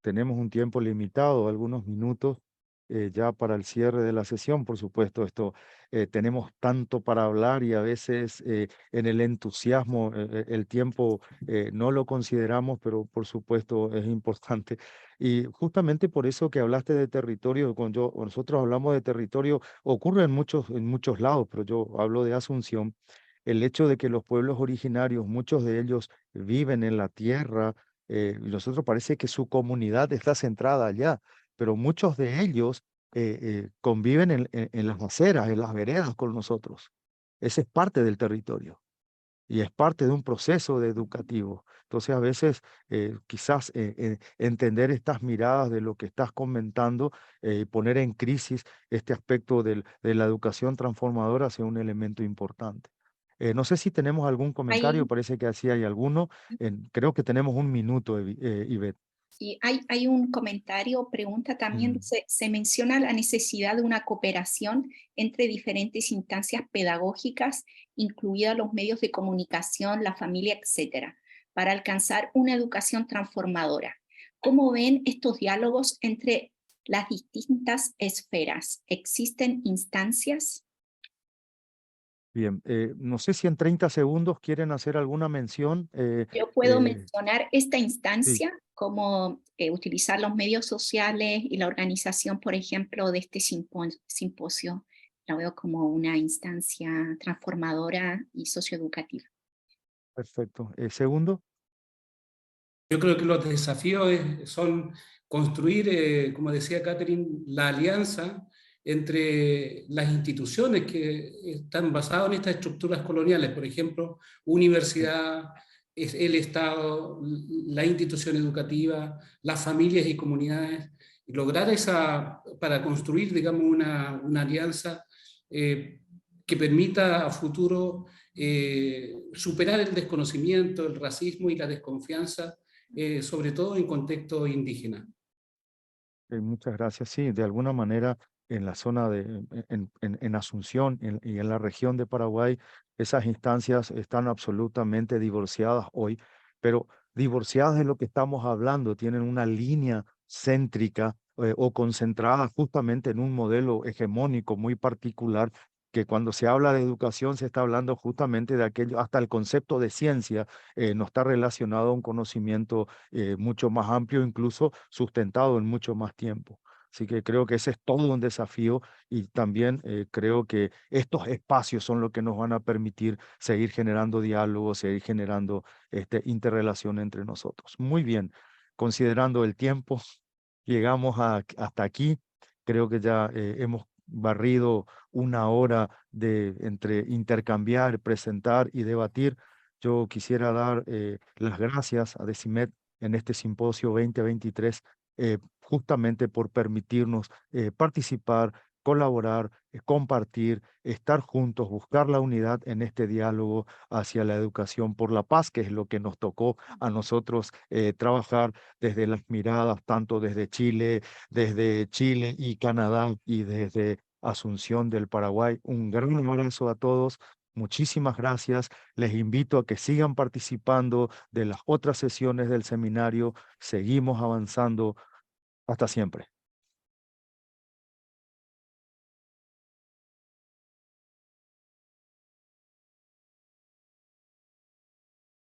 tenemos un tiempo limitado, algunos minutos ya para el cierre de la sesión. Por supuesto, tenemos tanto para hablar y a veces en el entusiasmo el tiempo no lo consideramos, pero por supuesto es importante. Y justamente por eso que hablaste de territorio, cuando nosotros hablamos de territorio, ocurre en muchos lados, pero yo hablo de Asunción. El hecho de que los pueblos originarios, muchos de ellos viven en la tierra, y nosotros parece que su comunidad está centrada allá, pero muchos de ellos conviven en las aceras, en las veredas con nosotros. Ese es parte del territorio y es parte de un proceso educativo. Entonces, a veces, quizás entender estas miradas de lo que estás comentando y poner en crisis este aspecto de la educación transformadora sea un elemento importante. No sé si tenemos algún comentario, Hay, parece que así hay alguno. Creo que tenemos un minuto, Ivette. y hay un comentario, pregunta también, Mm. se menciona la necesidad de una cooperación entre diferentes instancias pedagógicas, incluidas los medios de comunicación, la familia, etcétera, para alcanzar una educación transformadora. ¿Cómo ven estos diálogos entre las distintas esferas? ¿Existen instancias? Bien, no sé si en 30 segundos quieren hacer alguna mención. Yo puedo Eh, mencionar esta sí, instancia, como utilizar los medios sociales y la organización, por ejemplo, de este simposio. La veo como una instancia transformadora y socioeducativa. perfecto. Segundo. Yo creo que los desafíos son construir, como decía Catherine, la alianza entre las instituciones que están basadas en estas estructuras coloniales, por ejemplo, universidad, el Estado, la institución educativa, las familias y comunidades, y lograr para construir, digamos, una alianza que permita a futuro superar el desconocimiento, el racismo y la desconfianza, sobre todo en contexto indígena. Muchas gracias. Sí, de alguna manera en la zona en Asunción y en la región de Paraguay, esas instancias están absolutamente divorciadas hoy, pero divorciadas de lo que estamos hablando, tienen una línea céntrica o concentrada justamente en un modelo hegemónico muy particular, que cuando se habla de educación se está hablando justamente de aquello, hasta el concepto de ciencia no está relacionado a un conocimiento mucho más amplio, incluso sustentado en mucho más tiempo. Así que creo que ese es todo un desafío y también creo que estos espacios son lo que nos van a permitir seguir generando diálogo, seguir generando interrelación entre nosotros. Muy bien, considerando el tiempo, llegamos hasta aquí. Creo que ya hemos barrido una hora de entre intercambiar, presentar y debatir. Yo quisiera dar las gracias a Decimet en este simposio 2023, justamente por permitirnos participar, colaborar, compartir, estar juntos, buscar la unidad en este diálogo hacia la educación por la paz, que es lo que nos tocó a nosotros trabajar desde las miradas, tanto desde Chile y Canadá y desde Asunción del Paraguay. Un gran abrazo a todos. Muchísimas gracias. Les invito a que sigan participando de las otras sesiones del seminario. Seguimos avanzando. Hasta siempre.